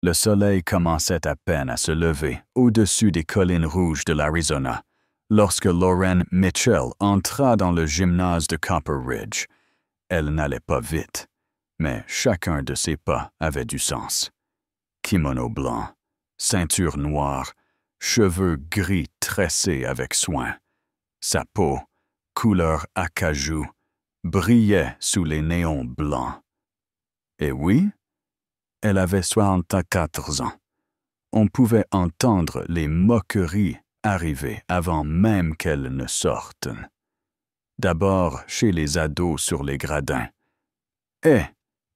Le soleil commençait à peine à se lever au-dessus des collines rouges de l'Arizona lorsque Lauren Mitchell entra dans le gymnase de Copper Ridge. Elle n'allait pas vite, mais chacun de ses pas avait du sens. Kimono blanc, ceinture noire, cheveux gris tressés avec soin. Sa peau, couleur acajou, brillait sous les néons blancs. Et oui, elle avait 64 ans. On pouvait entendre les moqueries arriver avant même qu'elle ne sorte. D'abord chez les ados sur les gradins. Et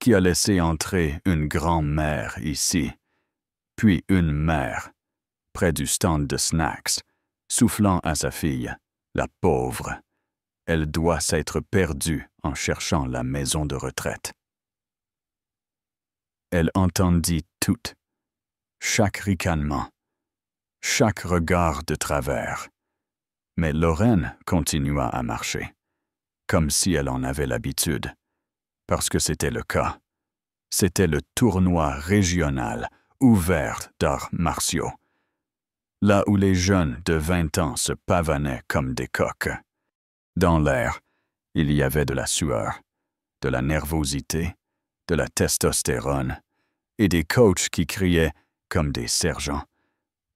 qui a laissé entrer une grand-mère ici, puis une mère, près du stand de snacks, soufflant à sa fille, la pauvre. Elle doit s'être perdue en cherchant la maison de retraite. Elle entendit tout, chaque ricanement, chaque regard de travers. Mais Lauren continua à marcher, comme si elle en avait l'habitude, parce que c'était le cas. C'était le tournoi régional ouvert d'arts martiaux, là où les jeunes de 20 ans se pavanaient comme des coqs. Dans l'air, il y avait de la sueur, de la nervosité, de la testostérone, et des coachs qui criaient comme des sergents.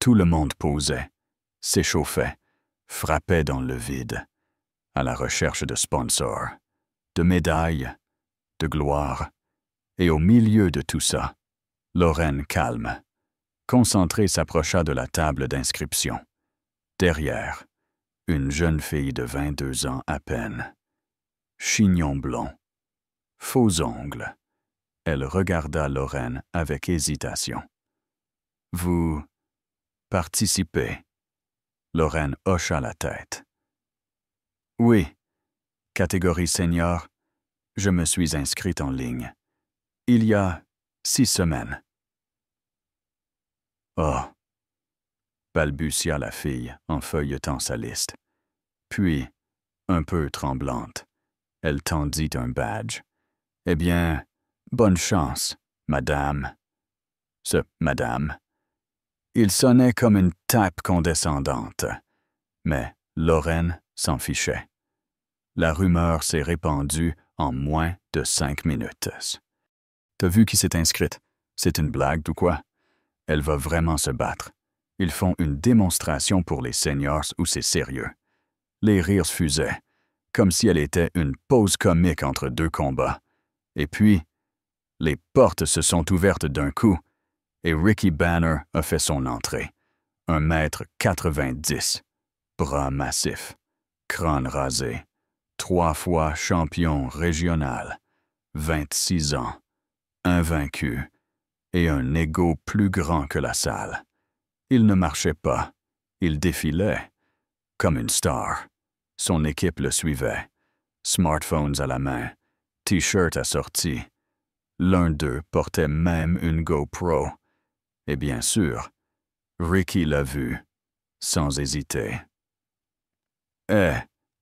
Tout le monde posait, s'échauffait, frappait dans le vide, à la recherche de sponsors, de médailles, de gloire. Et au milieu de tout ça, Lauren calme, concentrée s'approcha de la table d'inscription. Derrière, une jeune fille de 22 ans à peine. Chignon blond, faux ongles. Elle regarda Lauren avec hésitation. « Vous participez ?» Lauren hocha la tête. « Oui, catégorie senior, je me suis inscrite en ligne. Il y a 6 semaines. » « Oh !» balbutia la fille en feuilletant sa liste. Puis, un peu tremblante, elle tendit un badge. « Eh bien, bonne chance, madame. » Ce « madame ». Il sonnait comme une tape condescendante, mais Lauren s'en fichait. La rumeur s'est répandue en moins de 5 minutes. « T'as vu qui s'est inscrite? C'est une blague ou quoi? Elle va vraiment se battre. Ils font une démonstration pour les seniors où c'est sérieux. » Les rires fusaient, comme si elle était une pause comique entre 2 combats. Et puis, les portes se sont ouvertes d'un coup, et Ricky Banner a fait son entrée. 1,90 m, bras massifs, crâne rasé, 3 fois champion régional, 26 ans, invaincu, et un ego plus grand que la salle. Il ne marchait pas, il défilait, comme une star. Son équipe le suivait, smartphones à la main, t-shirt assorti. L'un d'eux portait même une GoPro. Et bien sûr, Ricky l'a vu, sans hésiter. « Eh,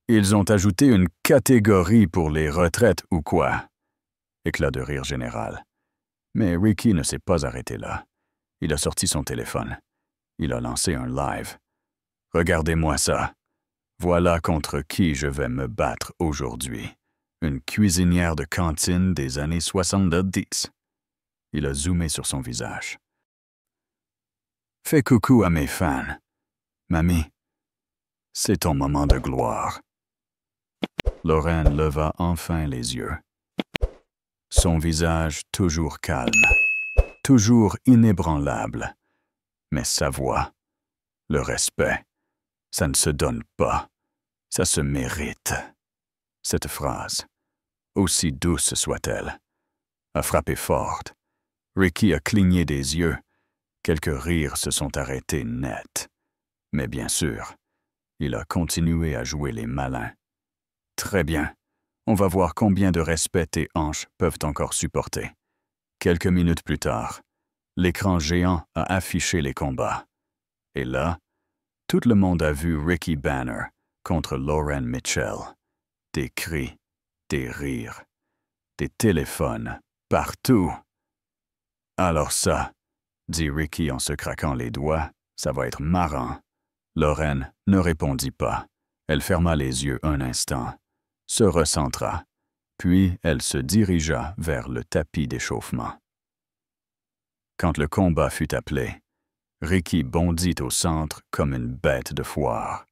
ils ont ajouté une catégorie pour les retraites ou quoi? » Éclat de rire général. Mais Ricky ne s'est pas arrêté là. Il a sorti son téléphone. Il a lancé un live. « Regardez-moi ça. Voilà contre qui je vais me battre aujourd'hui. Une cuisinière de cantine des années 70. » Il a zoomé sur son visage. « Fais coucou à mes fans. Mamie, c'est ton moment de gloire. » Lauren leva enfin les yeux. Son visage toujours calme, toujours inébranlable. Mais sa voix, le respect, ça ne se donne pas, ça se mérite. Cette phrase, aussi douce soit-elle, a frappé fort. Ricky a cligné des yeux. Quelques rires se sont arrêtés net. Mais bien sûr, il a continué à jouer les malins. Très bien. On va voir combien de respect tes hanches peuvent encore supporter. Quelques minutes plus tard, l'écran géant a affiché les combats. Et là, tout le monde a vu Ricky Banner contre Lauren Mitchell. Des cris, des rires, des téléphones, partout. Alors ça, dit Ricky en se craquant les doigts. Ça va être marrant. Lorraine ne répondit pas. Elle ferma les yeux un instant, se recentra, puis elle se dirigea vers le tapis d'échauffement. Quand le combat fut appelé, Ricky bondit au centre comme une bête de foire.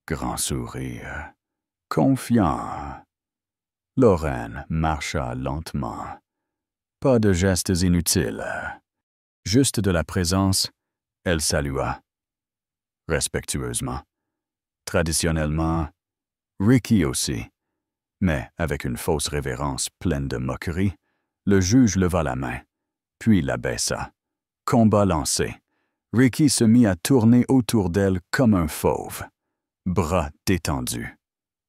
Grand sourire, confiant. Lorraine marcha lentement. Pas de gestes inutiles. Juste de la présence, elle salua. Respectueusement. Traditionnellement, Ricky aussi. Mais avec une fausse révérence pleine de moquerie, le juge leva la main, puis la baissa. Combat lancé. Ricky se mit à tourner autour d'elle comme un fauve, bras détendus,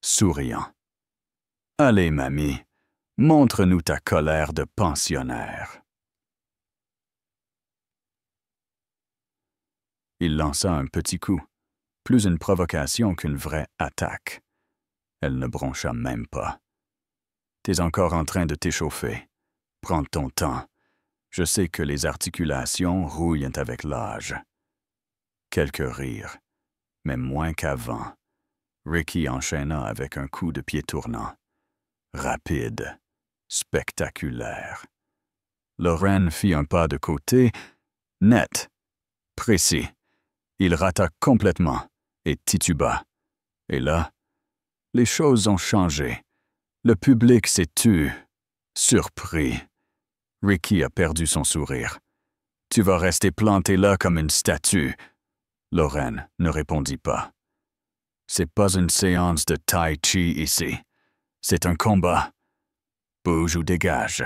souriant. « Allez, mamie, montre-nous ta colère de pensionnaire. » Il lança un petit coup, plus une provocation qu'une vraie attaque. Elle ne broncha même pas. « T'es encore en train de t'échauffer. Prends ton temps. Je sais que les articulations rouillent avec l'âge. » Quelques rires, mais moins qu'avant. Ricky enchaîna avec un coup de pied tournant. Rapide, spectaculaire. Lorraine fit un pas de côté, net, précis. Il rata complètement et tituba. Et là, les choses ont changé. Le public s'est tu, surpris. Ricky a perdu son sourire. « Tu vas rester planté là comme une statue. » Lorraine ne répondit pas. « C'est pas une séance de tai chi ici. C'est un combat. Bouge ou dégage. »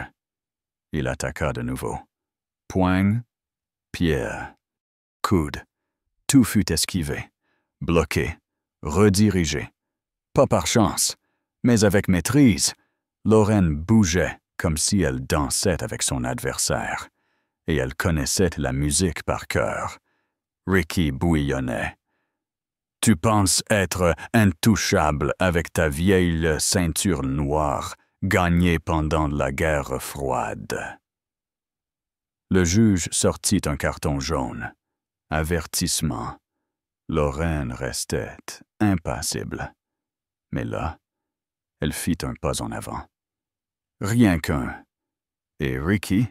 Il attaqua de nouveau. Poigne, pied, coude. Tout fut esquivé, bloqué, redirigé. Pas par chance, mais avec maîtrise. Lorraine bougeait comme si elle dansait avec son adversaire, et elle connaissait la musique par cœur. Ricky bouillonnait. « Tu penses être intouchable avec ta vieille ceinture noire gagnée pendant la guerre froide. » Le juge sortit un carton jaune. Avertissement. Lorraine restait impassible. Mais là, elle fit un pas en avant. Rien qu'un. Et Ricky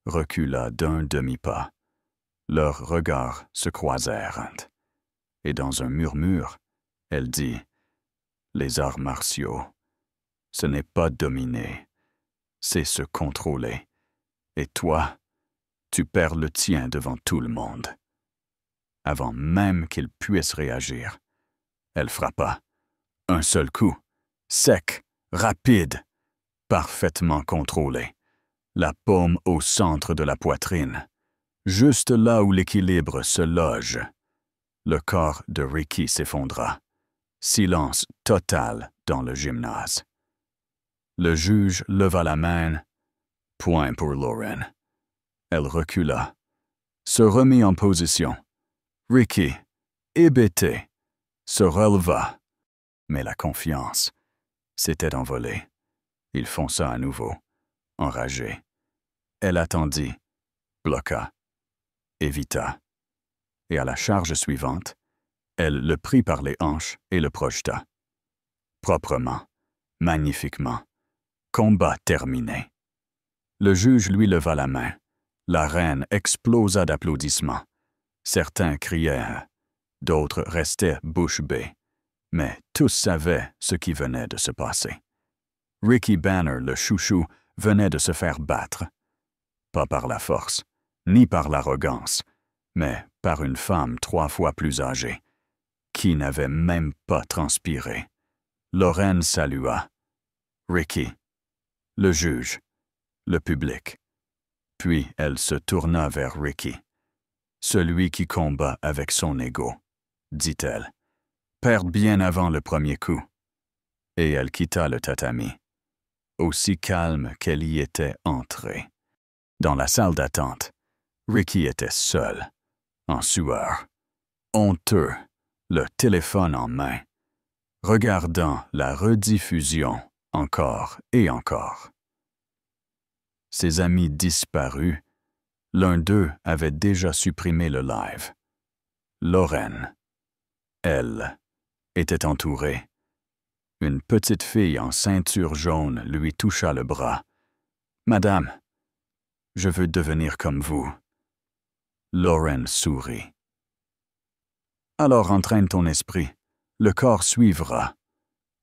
recula d'un demi-pas. Leurs regards se croisèrent. Et dans un murmure, elle dit « Les arts martiaux, ce n'est pas dominer, c'est se contrôler. Et toi, tu perds le tien devant tout le monde. » Avant même qu'il puisse réagir, elle frappa. Un seul coup, sec, rapide, parfaitement contrôlé. La paume au centre de la poitrine, juste là où l'équilibre se loge. Le corps de Ricky s'effondra. Silence total dans le gymnase. Le juge leva la main. Point pour Lorraine. Elle recula, se remit en position. Ricky, hébété, se releva. Mais la confiance s'était envolée. Il fonça à nouveau, enragé. Elle attendit, bloqua, évita. Et à la charge suivante, elle le prit par les hanches et le projeta. Proprement, magnifiquement, combat terminé. Le juge lui leva la main. L'arène explosa d'applaudissements. Certains criaient, d'autres restaient bouche bée. Mais tous savaient ce qui venait de se passer. Ricky Banner, le chouchou, venait de se faire battre. Pas par la force, ni par l'arrogance, mais par une femme 3 fois plus âgée, qui n'avait même pas transpiré. Lorraine salua. Ricky, le juge, le public. Puis elle se tourna vers Ricky. « Celui qui combat avec son ego, » dit-elle. « Perd bien avant le premier coup. » Et elle quitta le tatami, aussi calme qu'elle y était entrée. Dans la salle d'attente, Ricky était seul, en sueur, honteux, le téléphone en main, regardant la rediffusion encore et encore. Ses amis disparus, L'un d'eux avait déjà supprimé le live. Lorraine, elle, était entourée. Une petite fille en ceinture jaune lui toucha le bras. « Madame, je veux devenir comme vous. » Lorraine sourit. « Alors entraîne ton esprit, le corps suivra. »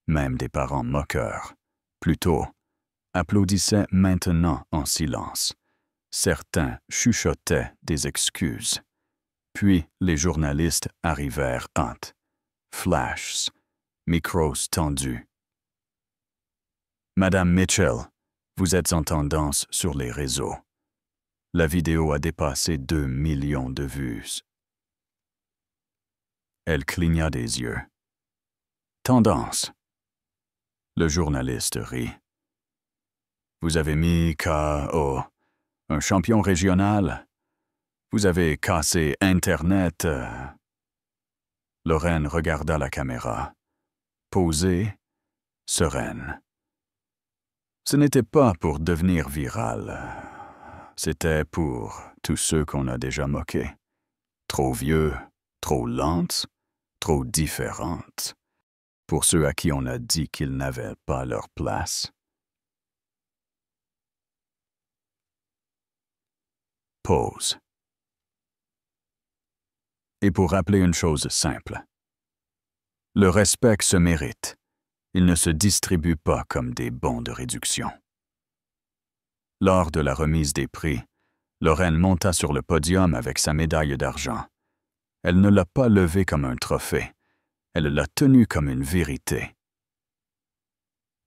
Même des parents moqueurs, plutôt, applaudissaient maintenant en silence. Certains chuchotaient des excuses. Puis les journalistes arrivèrent hâte. Flashs, micros tendus. « Madame Mitchell, vous êtes en tendance sur les réseaux. La vidéo a dépassé 2 millions de vues. » Elle cligna des yeux. « Tendance. » Le journaliste rit. « Vous avez mis KO un champion régional. Vous avez cassé Internet. » Lorraine regarda la caméra, posée, sereine. Ce n'était pas pour devenir viral. C'était pour tous ceux qu'on a déjà moqués. Trop vieux, trop lentes, trop différentes. Pour ceux à qui on a dit qu'ils n'avaient pas leur place. Pause. Et pour rappeler une chose simple. Le respect se mérite. Il ne se distribue pas comme des bons de réduction. Lors de la remise des prix, Lorraine monta sur le podium avec sa médaille d'argent. Elle ne l'a pas levée comme un trophée. Elle l'a tenue comme une vérité.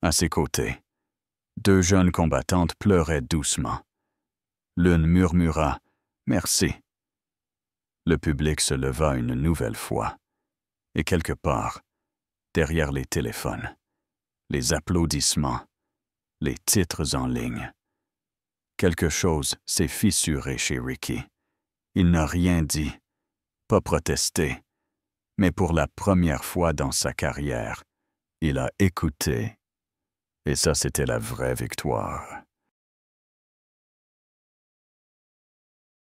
À ses côtés, 2 jeunes combattantes pleuraient doucement. L'une murmura « Merci ». Le public se leva une nouvelle fois. Et quelque part, derrière les téléphones, les applaudissements, les titres en ligne, quelque chose s'est fissuré chez Ricky. Il n'a rien dit, pas protesté, mais pour la première fois dans sa carrière, il a écouté, et ça c'était la vraie victoire.